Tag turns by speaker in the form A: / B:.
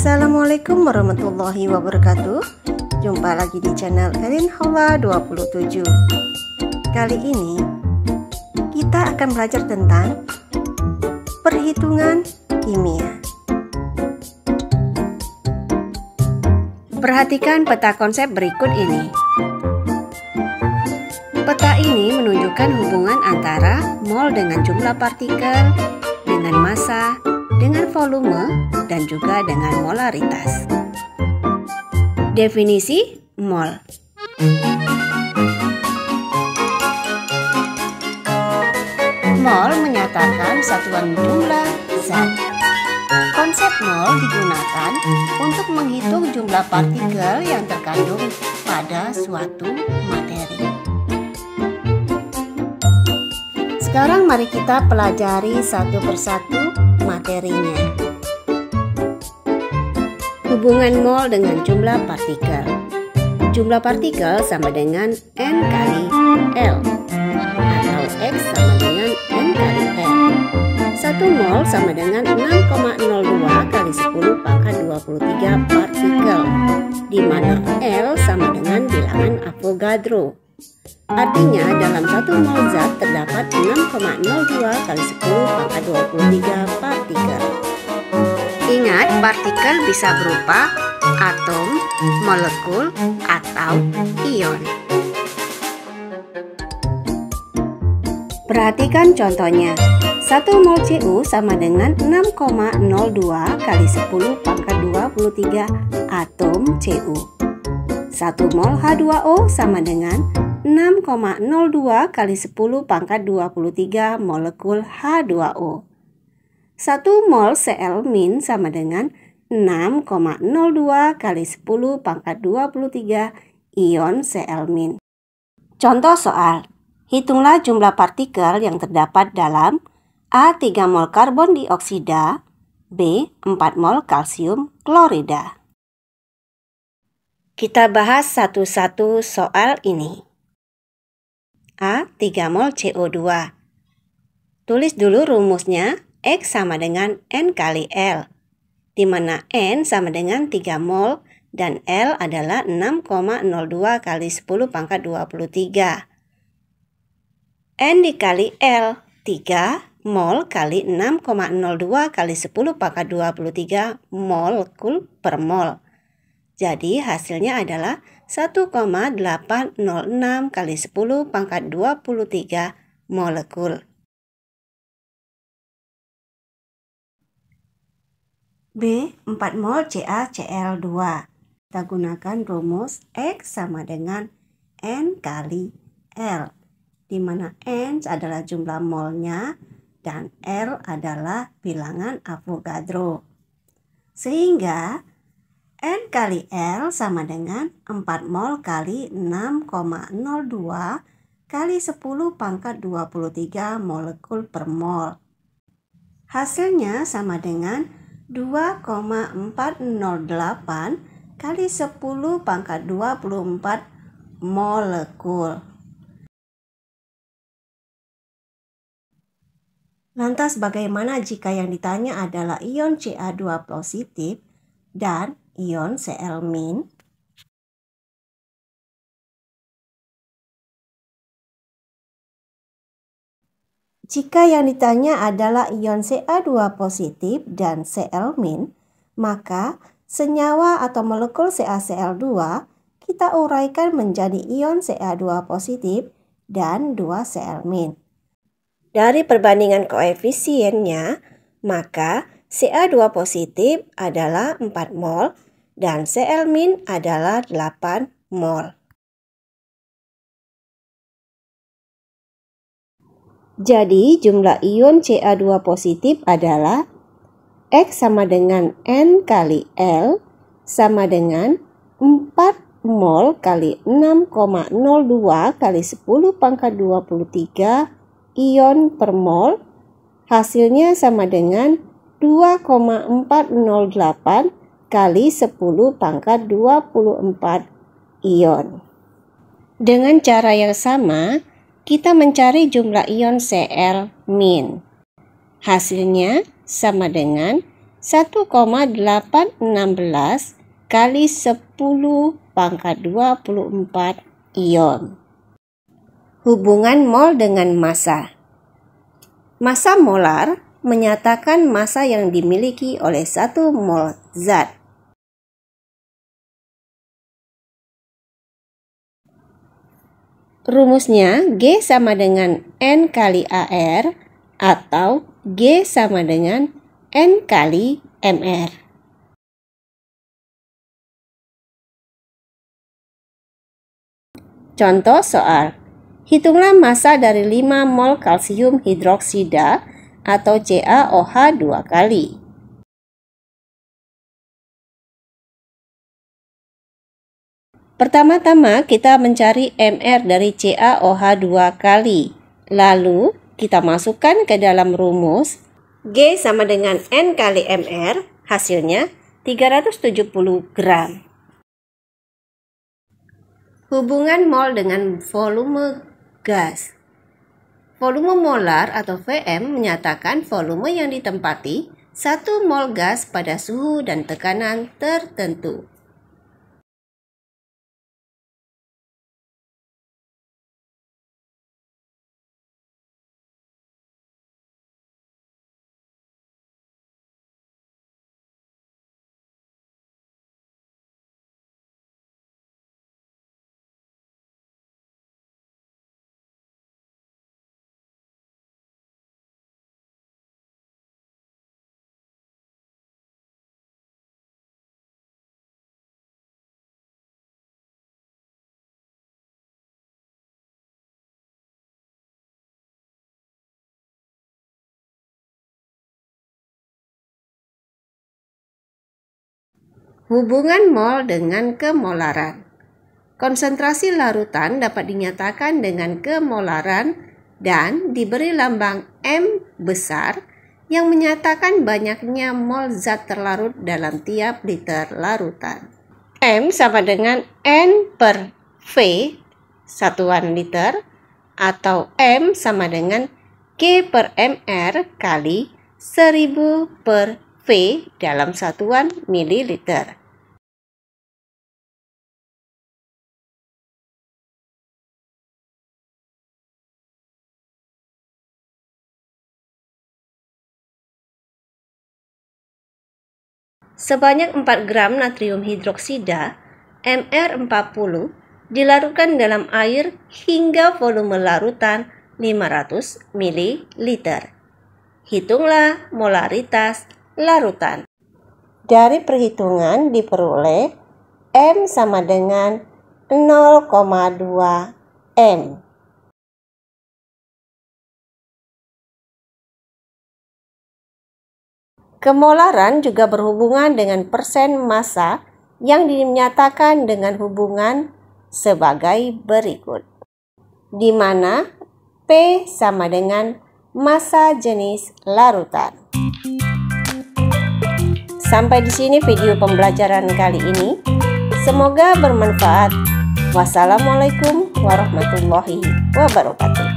A: Assalamualaikum warahmatullahi wabarakatuh. Jumpa lagi di channel Erin Haula 27. Kali ini kita akan belajar tentang perhitungan kimia. Perhatikan peta konsep berikut ini. Peta ini menunjukkan hubungan antara mol dengan jumlah partikel, dengan massa, dengan volume, dan juga dengan molaritas. Definisi mol. Mol menyatakan satuan jumlah zat. Konsep mol digunakan untuk menghitung jumlah partikel yang terkandung pada suatu materi. Sekarang mari kita pelajari satu persatu materinya. Hubungan mol dengan jumlah partikel. Jumlah partikel sama dengan N kali L atau X sama dengan N kali L. 1 mol sama dengan 6,02 kali 10 pangkat 23 partikel, di mana L sama dengan bilangan Avogadro. Artinya dalam 1 mol zat terdapat 6,02 kali 10 pangkat 23 partikel. Ingat, partikel bisa berupa atom, molekul, atau ion. Perhatikan contohnya. 1 mol Cu sama dengan 6,02 kali 10 pangkat 23 atom Cu. 1 mol H2O sama dengan 6,02 kali 10 pangkat 23 molekul H2O. 1 mol Cl- sama dengan 6,02 kali 10 pangkat 23 ion Cl-. Contoh soal, hitunglah jumlah partikel yang terdapat dalam A. 3 mol karbon dioksida, B. 4 mol kalsium klorida. Kita bahas satu-satu soal ini. A. 3 mol CO2. Tulis dulu rumusnya. X sama dengan N kali L, di mana N sama dengan 3 mol dan L adalah 6,02 kali 10 pangkat 23. N dikali L, 3 mol kali 6,02 kali 10 pangkat 23 molekul per mol. Jadi hasilnya adalah 1,806 kali 10 pangkat 23 molekul. B. 4 mol CaCl2. Kita gunakan rumus X sama dengan N kali L, di mana N adalah jumlah molnya dan L adalah bilangan Avogadro. Sehingga N kali L sama dengan 4 mol kali 6,02 kali 10 pangkat 23 molekul per mol. Hasilnya sama dengan 2,408 kali 10 pangkat 24 molekul. Lantas bagaimana jika yang ditanya adalah ion Ca2 positif dan ion Cl-? Jika yang ditanya adalah ion Ca2 positif dan Cl-, maka senyawa atau molekul CaCl2 kita uraikan menjadi ion Ca2 positif dan 2 Cl-. Dari perbandingan koefisiennya, maka Ca2 positif adalah 4 mol dan Cl- adalah 8 mol. Jadi jumlah ion Ca2 positif adalah X sama dengan N kali L sama dengan 4 mol kali 6,02 kali 10 pangkat 23 ion per mol. Hasilnya sama dengan 2,408 kali 10 pangkat 24 ion. Dengan cara yang sama, kita mencari jumlah ion Cl-. Hasilnya sama dengan 1,816 kali 10 pangkat 24 ion. Hubungan mol dengan massa. Massa molar menyatakan massa yang dimiliki oleh 1 mol zat. Rumusnya G sama dengan N kali AR atau G sama dengan N kali MR. Contoh soal. Hitunglah massa dari 5 mol kalsium hidroksida atau CaOH 2 kali. Pertama-tama kita mencari MR dari CaOH 2 kali. Lalu kita masukkan ke dalam rumus G sama dengan N kali MR, hasilnya 370 gram. Hubungan mol dengan volume gas. Volume molar atau Vm menyatakan volume yang ditempati 1 mol gas pada suhu dan tekanan tertentu. Hubungan mol dengan kemolaran. Konsentrasi larutan dapat dinyatakan dengan kemolaran dan diberi lambang M besar yang menyatakan banyaknya mol zat terlarut dalam tiap liter larutan. M sama dengan N per V satuan liter atau M sama dengan K per MR kali 1000 per V dalam satuan mililiter. Sebanyak 4 gram natrium hidroksida MR40 dilarutkan dalam air hingga volume larutan 500 ml. Hitunglah molaritas larutan. Dari perhitungan diperoleh M sama dengan 0,2 M. Kemolaran juga berhubungan dengan persen massa yang dinyatakan dengan hubungan sebagai berikut, di mana P sama dengan massa jenis larutan. Sampai di sini video pembelajaran kali ini. Semoga bermanfaat. Wassalamualaikum warahmatullahi wabarakatuh.